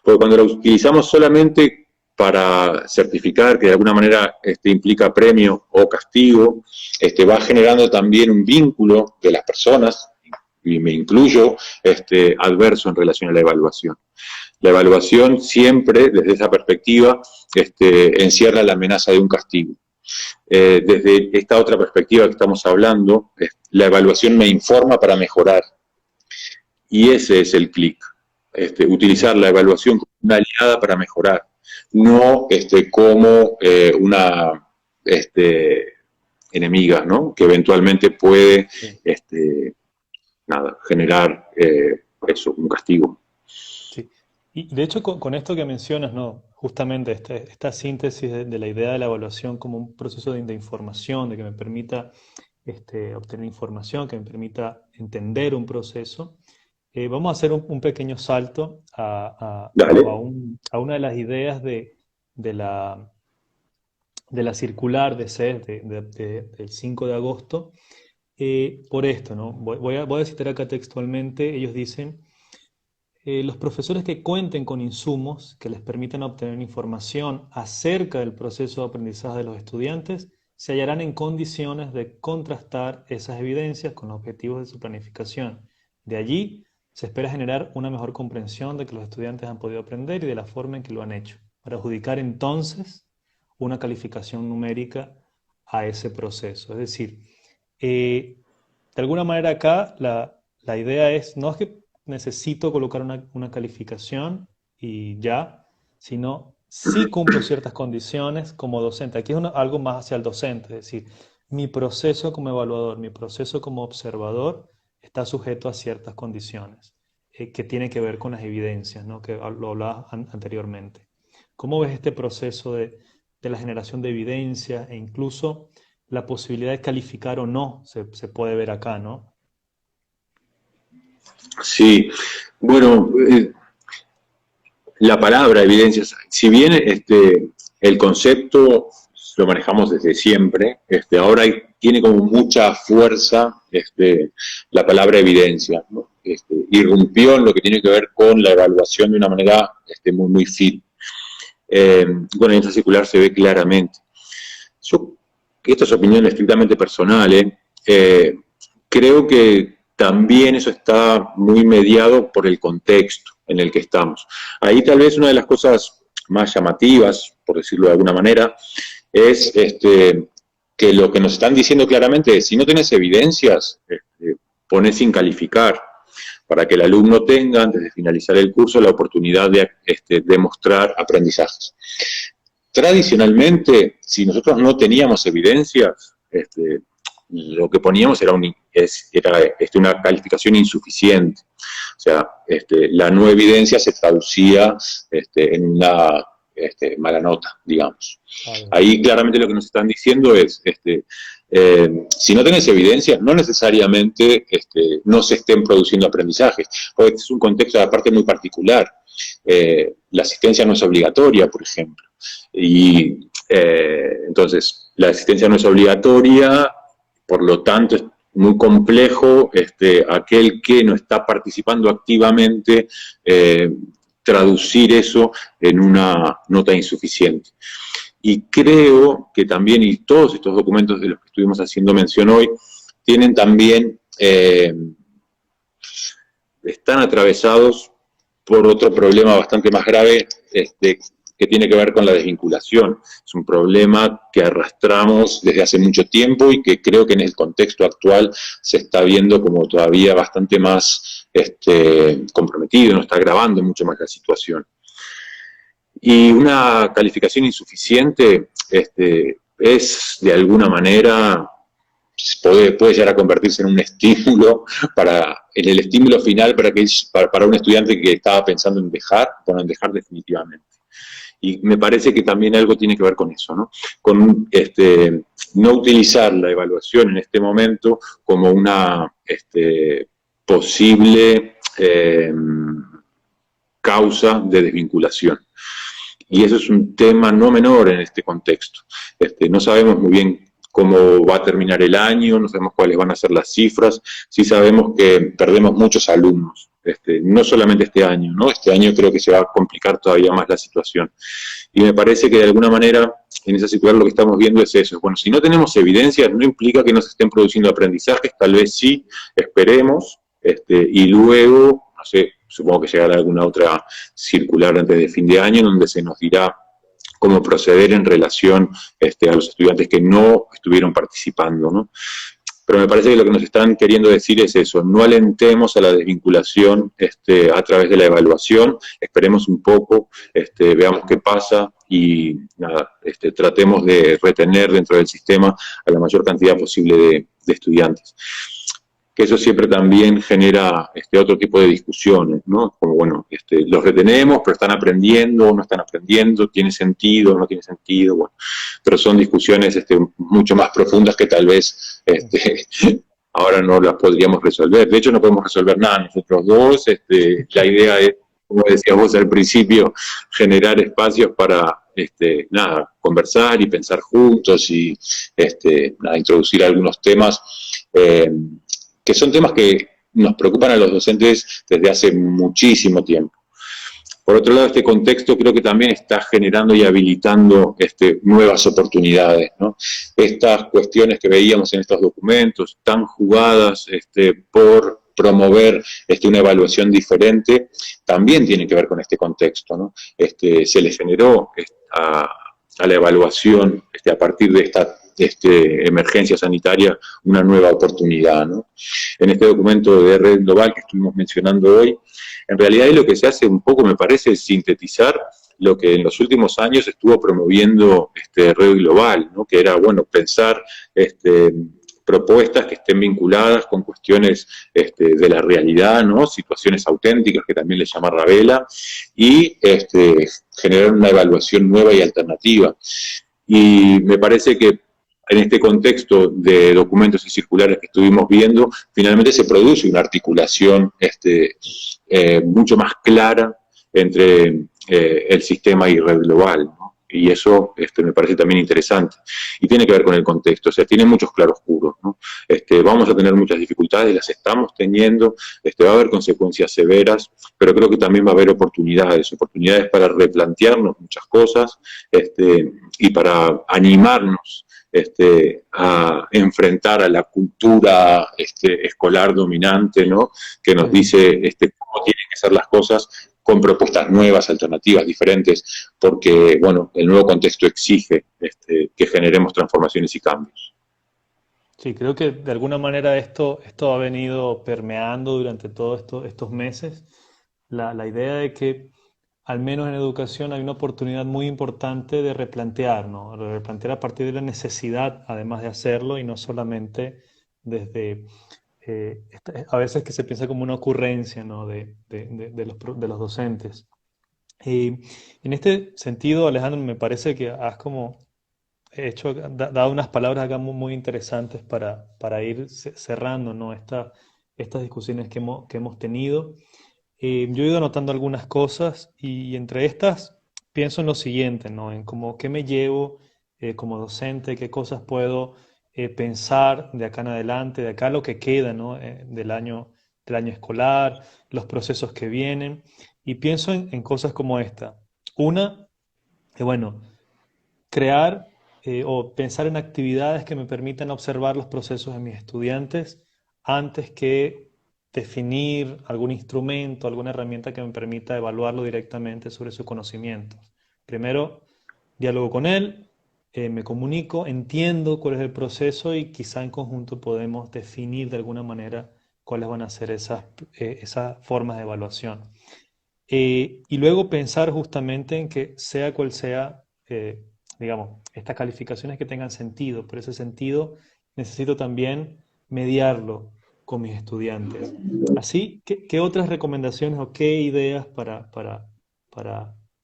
Porque cuando la utilizamos solamente para certificar, que de alguna manera implica premio o castigo, va generando también un vínculo de las personas, y me incluyo, adverso en relación a la evaluación. La evaluación siempre, desde esa perspectiva, encierra la amenaza de un castigo. Desde esta otra perspectiva que estamos hablando, la evaluación me informa para mejorar. Y ese es el clic. Utilizar la evaluación como una aliada para mejorar, no como una enemiga, ¿no? Que eventualmente puede generar eso, un castigo. Sí. Y de hecho con esto que mencionas, ¿no? Justamente esta síntesis de la idea de la evaluación como un proceso de información, de que me permita obtener información, que me permita entender un proceso. Vamos a hacer un pequeño salto Dale. a una de las ideas de la circular de CES del 5 de agosto, por esto, ¿no? Voy a citar acá textualmente, ellos dicen, los profesores que cuenten con insumos que les permitan obtener información acerca del proceso de aprendizaje de los estudiantes se hallarán en condiciones de contrastar esas evidencias con los objetivos de su planificación. De allí se espera generar una mejor comprensión de que los estudiantes han podido aprender y de la forma en que lo han hecho, para adjudicar entonces una calificación numérica a ese proceso. Es decir, de alguna manera acá la idea es, no es que necesito colocar una calificación y ya, sino sí cumplo ciertas condiciones como docente. Aquí es algo más hacia el docente, es decir, mi proceso como evaluador, mi proceso como observador está sujeto a ciertas condiciones que tiene que ver con las evidencias, ¿no? Que lo hablaba anteriormente. ¿Cómo ves este proceso de la generación de evidencias e incluso la posibilidad de calificar o no se puede ver acá, ¿no? Sí, bueno, la palabra evidencias, si bien el concepto lo manejamos desde siempre, ahora tiene como mucha fuerza la palabra evidencia, ¿no? Irrumpió en lo que tiene que ver con la evaluación de una manera muy, muy fit. Bueno, en esta circular se ve claramente. Esta es opinión estrictamente personal, creo que también eso está muy mediado por el contexto en el que estamos. Ahí tal vez una de las cosas más llamativas, por decirlo de alguna manera, es que lo que nos están diciendo claramente es, si no tenés evidencias, ponés sin calificar, para que el alumno tenga, antes de finalizar el curso, la oportunidad de mostrar aprendizajes. Tradicionalmente, si nosotros no teníamos evidencias, lo que poníamos era una calificación insuficiente. O sea, la no evidencia se traducía en una mala nota, digamos. Ahí claramente lo que nos están diciendo es, si no tenés evidencias, no necesariamente no se estén produciendo aprendizajes, porque este es un contexto aparte muy particular. La asistencia no es obligatoria, por ejemplo. Y entonces, la asistencia no es obligatoria, por lo tanto es muy complejo aquel que no está participando activamente traducir eso en una nota insuficiente. Y creo que también, y todos estos documentos de los que estuvimos haciendo mención hoy, tienen también, están atravesados por otro problema bastante más grave, que tiene que ver con la desvinculación. Es un problema que arrastramos desde hace mucho tiempo y que creo que en el contexto actual se está viendo como todavía bastante más comprometido, nos está agravando mucho más la situación. Y una calificación insuficiente es de alguna manera, puede llegar a convertirse en un estímulo, en el estímulo final para un estudiante que estaba pensando en dejar definitivamente. Y me parece que también algo tiene que ver con eso, ¿no? Con no utilizar la evaluación en este momento como una posible causa de desvinculación. Y eso es un tema no menor en este contexto. No sabemos muy bien cómo va a terminar el año, no sabemos cuáles van a ser las cifras, sí sabemos que perdemos muchos alumnos, no solamente este año, ¿no? Este año creo que se va a complicar todavía más la situación. Y me parece que de alguna manera en esa situación lo que estamos viendo es eso. Bueno, si no tenemos evidencias, no implica que no se estén produciendo aprendizajes, tal vez sí, esperemos, y luego, no sé, supongo que llegará alguna otra circular antes de fin de año, en donde se nos dirá cómo proceder en relación a los estudiantes que no estuvieron participando, ¿no? Pero me parece que lo que nos están queriendo decir es eso, no alentemos a la desvinculación a través de la evaluación, esperemos un poco, veamos qué pasa y nada, tratemos de retener dentro del sistema a la mayor cantidad posible de estudiantes. Que eso siempre también genera otro tipo de discusiones, ¿no? Como, bueno, los retenemos, pero están aprendiendo, no están aprendiendo, tiene sentido, no tiene sentido, bueno. Pero son discusiones mucho más profundas que tal vez ahora no las podríamos resolver. De hecho, no podemos resolver nada nosotros dos. La idea es, como decías vos al principio, generar espacios para, nada, conversar y pensar juntos y, nada, introducir algunos temas que son temas que nos preocupan a los docentes desde hace muchísimo tiempo. Por otro lado, este contexto creo que también está generando y habilitando nuevas oportunidades, ¿no? Estas cuestiones que veíamos en estos documentos, tan jugadas por promover una evaluación diferente, también tienen que ver con este contexto, ¿no? Se le generó a la evaluación a partir de esta emergencia sanitaria una nueva oportunidad, ¿no? En este documento de Red Global que estuvimos mencionando hoy, en realidad lo que se hace un poco, me parece, es sintetizar lo que en los últimos años estuvo promoviendo Red Global, ¿no? Que era, bueno, pensar propuestas que estén vinculadas con cuestiones de la realidad, ¿no? Situaciones auténticas, que también le llama Ravela, y generar una evaluación nueva y alternativa. Y me parece que en este contexto de documentos y circulares que estuvimos viendo, finalmente se produce una articulación mucho más clara entre el sistema y Red Global, ¿no? Y eso me parece también interesante. Y tiene que ver con el contexto, o sea, tiene muchos claroscuros, ¿no? Vamos a tener muchas dificultades, las estamos teniendo, va a haber consecuencias severas, pero creo que también va a haber oportunidades para replantearnos muchas cosas y para animarnos a enfrentar a la cultura escolar dominante, ¿no? Que nos dice cómo tienen que ser las cosas, con propuestas nuevas, alternativas, diferentes, porque, bueno, el nuevo contexto exige que generemos transformaciones y cambios. Sí, creo que de alguna manera esto ha venido permeando durante todos estos meses. La idea de que, al menos en educación, hay una oportunidad muy importante de replantear, ¿no? De replantear a partir de la necesidad, además de hacerlo, y no solamente desde, a veces que se piensa como una ocurrencia, ¿no? de los docentes. Y en este sentido, Alejandro, me parece que has como dado unas palabras acá muy, muy interesantes para ir cerrando, ¿no? Estas discusiones que hemos tenido. Yo he ido anotando algunas cosas y entre estas pienso en lo siguiente, ¿no? En cómo qué me llevo como docente, qué cosas puedo pensar de acá en adelante, de acá lo que queda, ¿no? Del año escolar, los procesos que vienen. Y pienso en cosas como esta. Una, bueno, crear o pensar en actividades que me permitan observar los procesos de mis estudiantes antes que definir algún instrumento, alguna herramienta que me permita evaluarlo directamente sobre sus conocimientos. Primero, diálogo con él, me comunico, entiendo cuál es el proceso y quizá en conjunto podemos definir de alguna manera cuáles van a ser esas formas de evaluación. Y luego pensar justamente en que sea cual sea, digamos, estas calificaciones que tengan sentido. Por ese sentido, necesito también mediarlo con mis estudiantes. Así, ¿qué otras recomendaciones o qué ideas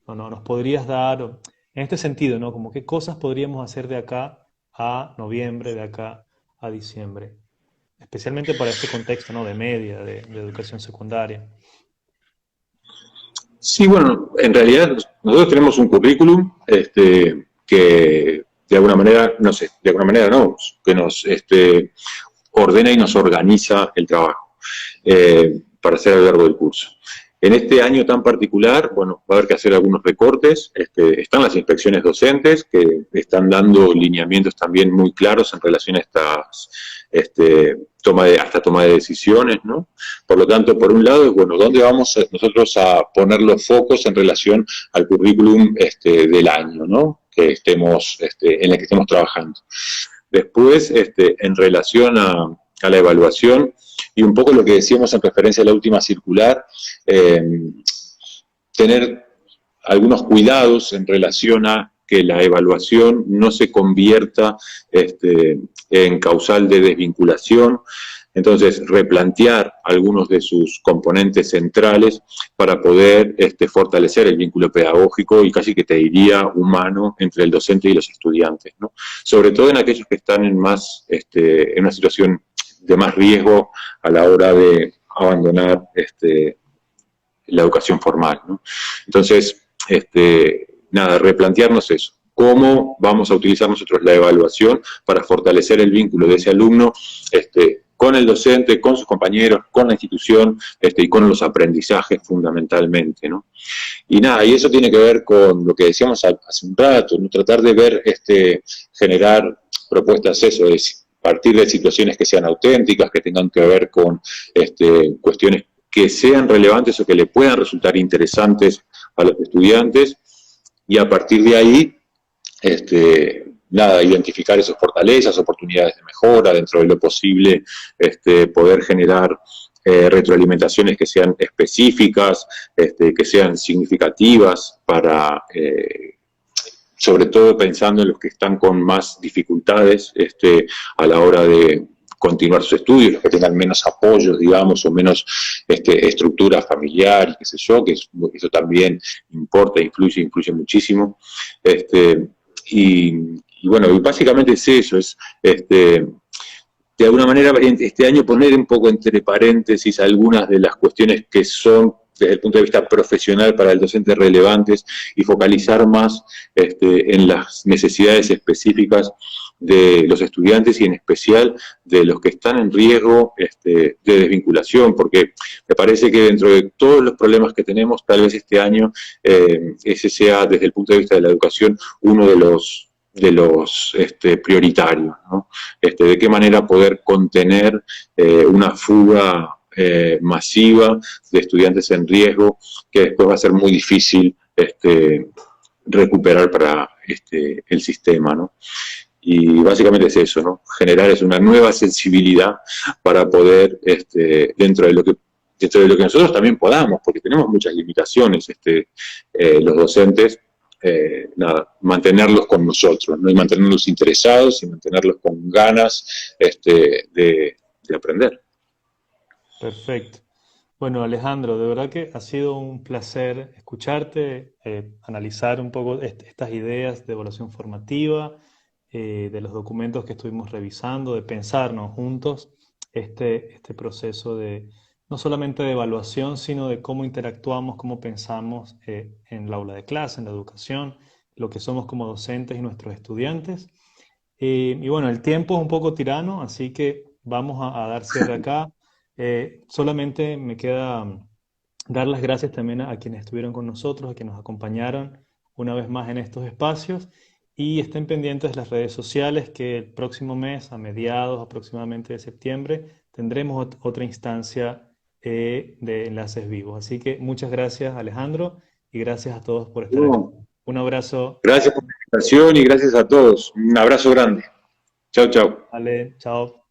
no, nos podrías dar en este sentido, ¿no? Como qué cosas podríamos hacer de acá a noviembre, de acá a diciembre, especialmente para este contexto, ¿no? De media, de educación secundaria. Sí, bueno, en realidad nosotros tenemos un currículum que de alguna manera, no sé, de alguna manera no, que nos ordena y nos organiza el trabajo para hacer a lo largo del curso. En este año tan particular, bueno, va a haber que hacer algunos recortes. Están las inspecciones docentes que están dando lineamientos también muy claros en relación a hasta toma de decisiones, ¿no? Por lo tanto, por un lado, bueno, ¿dónde vamos nosotros a poner los focos en relación al currículum del año, ¿no? Que estemos, en el que estemos trabajando? Después, en relación a la evaluación, y un poco lo que decíamos en referencia a la última circular, tener algunos cuidados en relación a que la evaluación no se convierta en causal de desvinculación. Entonces, replantear algunos de sus componentes centrales para poder fortalecer el vínculo pedagógico y casi que te diría humano entre el docente y los estudiantes, ¿no? Sobre todo en aquellos que están en una situación de más riesgo a la hora de abandonar la educación formal, ¿no? Entonces, nada, replantearnos eso. ¿Cómo vamos a utilizar nosotros la evaluación para fortalecer el vínculo de ese alumno con el docente, con sus compañeros, con la institución y con los aprendizajes fundamentalmente, ¿no? Y nada, y eso tiene que ver con lo que decíamos hace un rato, ¿no? Tratar de ver, generar propuestas, eso es, a partir de situaciones que sean auténticas, que tengan que ver con cuestiones que sean relevantes o que le puedan resultar interesantes a los estudiantes, y a partir de ahí, nada, identificar esas fortalezas, oportunidades de mejora, dentro de lo posible, poder generar retroalimentaciones que sean específicas, que sean significativas para, sobre todo pensando en los que están con más dificultades a la hora de continuar sus estudios, los que tengan menos apoyos, digamos, o menos estructura familiar, qué sé yo, que eso también importa, influye muchísimo. Y bueno, y básicamente es eso, es de alguna manera este año poner un poco entre paréntesis algunas de las cuestiones que son desde el punto de vista profesional para el docente relevantes y focalizar más en las necesidades específicas de los estudiantes y en especial de los que están en riesgo de desvinculación, porque me parece que dentro de todos los problemas que tenemos, tal vez este año ese sea desde el punto de vista de la educación uno de los prioritarios, ¿no? De qué manera poder contener una fuga masiva de estudiantes en riesgo, que después va a ser muy difícil recuperar para el sistema, ¿no? Y básicamente es eso, ¿no? Generar es una nueva sensibilidad para poder, dentro de lo que nosotros también podamos, porque tenemos muchas limitaciones, los docentes, nada, mantenerlos con nosotros, ¿no? Y mantenerlos interesados y mantenerlos con ganas de aprender. Perfecto. Bueno, Alejandro, de verdad que ha sido un placer escucharte, analizar un poco estas ideas de evaluación formativa, de los documentos que estuvimos revisando, de pensarnos juntos este proceso de no solamente de evaluación, sino de cómo interactuamos, cómo pensamos en el aula de clase, en la educación, lo que somos como docentes y nuestros estudiantes. Y bueno, el tiempo es un poco tirano, así que vamos a dar cierre acá. Solamente me queda dar las gracias también a quienes estuvieron con nosotros, a quienes nos acompañaron una vez más en estos espacios, y estén pendientes de las redes sociales que el próximo mes, a mediados aproximadamente de septiembre, tendremos otra instancia de enlaces vivos. Así que muchas gracias, Alejandro, y gracias a todos por estar acá. No, Un abrazo. gracias por la invitación y gracias a todos. Un abrazo grande. Chau, chau. Vale, chao.